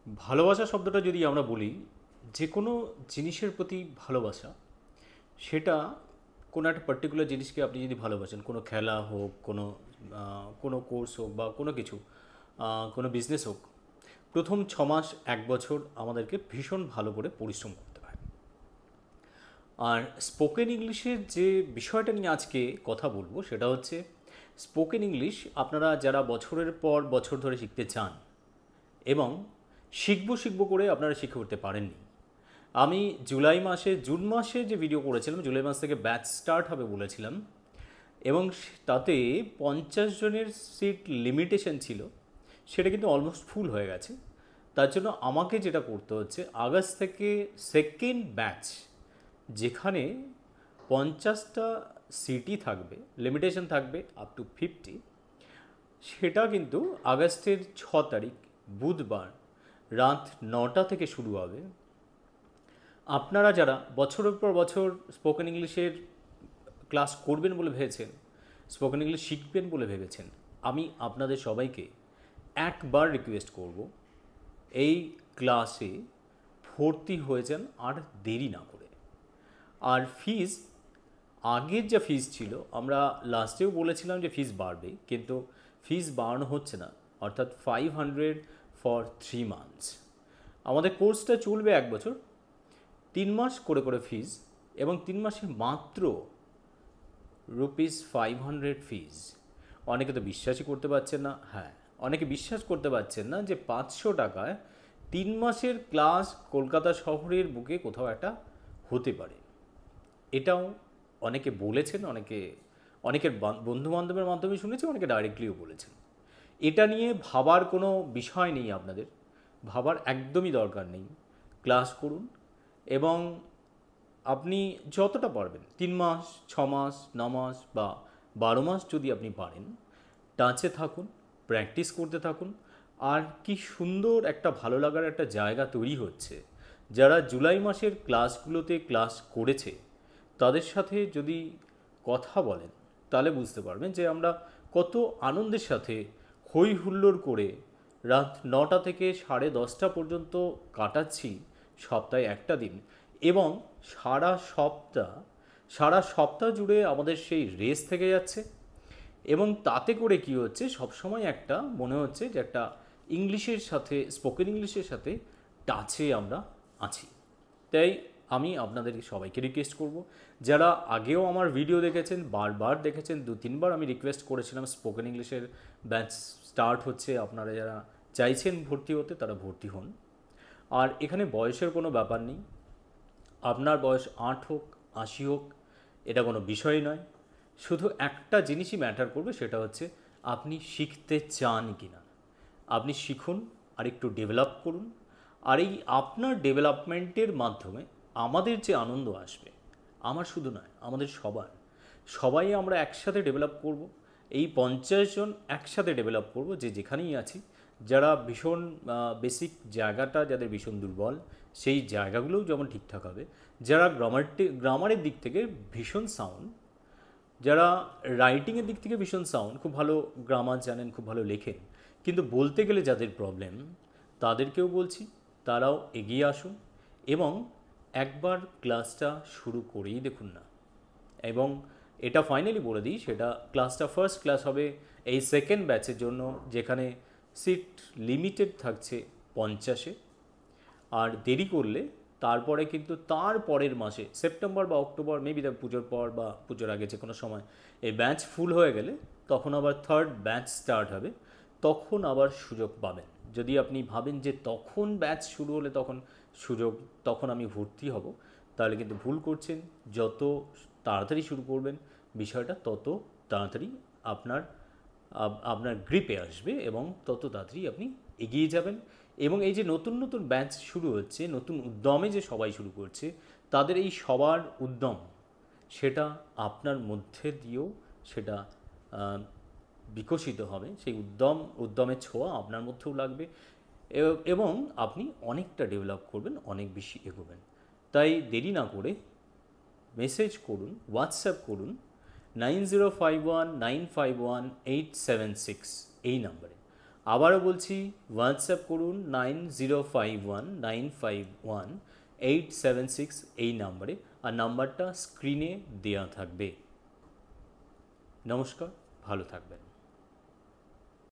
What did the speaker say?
ভালোবাসা শব্দটা যদি আমরা বলি, যে কোনো জিনিসের প্রতি ভালোবাসা, সেটা কোনো একটা পার্টিকুলার জিনিসকে আপনি যদি ভালোবাসেন, কোনো খেলা হোক, কোনো কোর্স হোক বা কোনো কিছু, কোনো বিজনেস হোক, প্রথম 6 মাস 1 বছর আমাদেরকে ভীষণ ভালো করে পরিশ্রম করতে হয়। আর স্পোকেন ইংলিশের যে বিষয়টা নিয়ে আজকে কথা বলবো সেটা হচ্ছে, স্পোকেন ইংলিশ আপনারা যারা বছরের পর বছর ধরে শিখতে চান এবং শিখবো শিখবো করে আপনারা শিখে উঠতে পারেননি। আমি জুন মাসে যে ভিডিও করেছিলাম, জুলাই মাস থেকে ব্যাচ স্টার্ট হবে বলেছিলাম, এবং তাতে 50 জনের সিট লিমিটেশন ছিল। সেটা কিন্তু অলমোস্ট ফুল হয়ে গেছে। তার জন্য আমাকে যেটা করতে হচ্ছে, আগস্ট থেকে সেকেন্ড ব্যাচ, যেখানে 50টা সিটই থাকবে, লিমিটেশন থাকবে আপ টু 50, সেটা কিন্তু আগস্টের 6 তারিখ বুধবার রাত 9টা থেকে শুরু হবে। আপনারা যারা বছরের পর বছর স্পোকেন ইংলিশের ক্লাস করবেন বলে ভেবেছেন, স্পোকেন ইংলিশ শিখবেন বলে ভেবেছেন, আমি আপনাদের সবাইকে একবার রিকোয়েস্ট করব, এই ক্লাসে ভর্তি হয়ে যান আর দেরি না করে। আর ফিজ, আগের যা ফিজ ছিল, আমরা লাস্টেও বলেছিলাম যে ফিজ বাড়বে, কিন্তু ফিজ বাড়ানো হচ্ছে না, অর্থাৎ 500 ফর 3 মান্থস। আমাদের কোর্সটা চলবে 1 বছর, 3 মাস করে করে ফিজ, এবং 3 মাসে মাত্র ₹500 ফিজ। অনেকে তো বিশ্বাসই করতে পারছেন না। হ্যাঁ, অনেকে বিশ্বাস করতে পারছেন না যে 500 টাকায় 3 মাসের ক্লাস কলকাতা শহরের বুকে কোথাও একটা হতে পারে। এটাও অনেকে বলেছেন, অনেকের বন্ধু বান্ধবের মাধ্যমে শুনেছি, অনেকে ডাইরেক্টলিও বলেছেন। এটা নিয়ে ভাবার কোনো বিষয় নেই, আপনাদের ভাবার একদমই দরকার নেই। ক্লাস করুন, এবং আপনি যতটা পারবেন, 3 মাস, 6 মাস, 9 মাস বা 12 মাস যদি আপনি পারেন, টাচে থাকুন, প্র্যাকটিস করতে থাকুন। আর কি সুন্দর একটা ভালো লাগার একটা জায়গা তৈরি হচ্ছে। যারা জুলাই মাসের ক্লাসগুলোতে ক্লাস করেছে, তাদের সাথে যদি কথা বলেন, তাহলে বুঝতে পারবেন যে আমরা কত আনন্দের সাথে হই হুল্লোড় করে রাত 9টা থেকে 10:30 পর্যন্ত কাটাচ্ছি সপ্তাহে একটা দিন। এবং সারা সপ্তাহ জুড়ে আমাদের সেই রেস থেকে যাচ্ছে, এবং তাতে করে কি হচ্ছে, সবসময় একটা মনে হচ্ছে যে একটা ইংলিশের সাথে, স্পোকেন ইংলিশের সাথে টাচে আমরা আছি। তাই আমি আপনাদের সবাইকে রিকোয়েস্ট করব, যারা আগেও আমার ভিডিও দেখেছেন, বারবার দেখেছেন, 2-3 বার আমি রিকোয়েস্ট করেছিলাম স্পোকেন ইংলিশের ব্যাচ স্টার্ট হচ্ছে, আপনারা যারা চাইছেন ভর্তি হতে তারা ভর্তি হন। আর এখানে বয়সের কোনো ব্যাপার নেই। আপনার বয়স 8 হোক, 80 হোক, এটা কোনো বিষয় নয়। শুধু একটা জিনিসই ম্যাটার করবে, সেটা হচ্ছে আপনি শিখতে চান কি না। আপনি শিখুন আর একটু ডেভেলপ করুন। আর এই আপনার ডেভেলপমেন্টের মাধ্যমে আমাদের যে আনন্দ আসবে, আমার শুধু নয়, আমাদের সবাই আমরা একসাথে ডেভেলপ করব। এই 50 জন একসাথে ডেভেলপ করব, যে যেখানেই আছি। যারা ভীষণ বেসিক জায়গাটা যাদের ভীষণ দুর্বল, সেই জায়গাগুলোও যেমন ঠিকঠাক হবে। যারা গ্রামারের দিক থেকে ভীষণ সাউন্ড, যারা রাইটিংয়ের দিক থেকে ভীষণ সাউন্ড, খুব ভালো গ্রামার জানেন, খুব ভালো লেখেন, কিন্তু বলতে গেলে যাদের প্রবলেম, তাদেরকেও বলছি তারাও এগিয়ে আসুন, এবং একবার ক্লাসটা শুরু করেই দেখুন না। এবং এটা ফাইনালি বলে দিই, সেটা ক্লাসটা ফার্স্ট ক্লাস হবে এই সেকেন্ড ব্যাচের জন্য, যেখানে সিট লিমিটেড থাকছে 50-এ। আর দেরি করলে তারপরে কিন্তু তার পরের মাসে, সেপ্টেম্বর বা অক্টোবর, মেবি তার পুজোর পর বা পুজোর আগে যে কোনো সময়, এই ব্যাচ ফুল হয়ে গেলে তখন আবার থার্ড ব্যাচ স্টার্ট হবে। তখন আবার সুযোগ পাবেন। যদি আপনি ভাবেন যে তখন ব্যাচ শুরু হলে তখন আমি ভর্তি হব, তাহলে কিন্তু ভুল করছেন। যত তাড়াতাড়ি শুরু করবেন বিষয়টা, তত তাড়াতাড়ি আপনার আপনার গ্রিপে আসবে, এবং তত তাড়াতাড়ি আপনি এগিয়ে যাবেন। এবং এই যে নতুন নতুন ব্যাচ শুরু হচ্ছে, নতুন উদ্যমে যে সবাই শুরু করছে, তাদের এই সবার উদ্যম, সেটা আপনার মধ্যে দিয়েও সেটা বিকশিত হবে। সেই উদ্যমের ছোঁয়া আপনার মধ্যেও লাগবে, এবং আপনি অনেকটা ডেভেলপ করবেন, অনেক বেশি এগোবেন। তাই দেরি না করে মেসেজ করুন, হোয়াটসঅ্যাপ করুন 9051951876 এই নাম্বারে। আবারও বলছি, হোয়াটসঅ্যাপ করুন 9051951876 এই নাম্বারে, আর নাম্বারটা স্ক্রিনে দেওয়া থাকবে। নমস্কার, ভালো থাকবেন।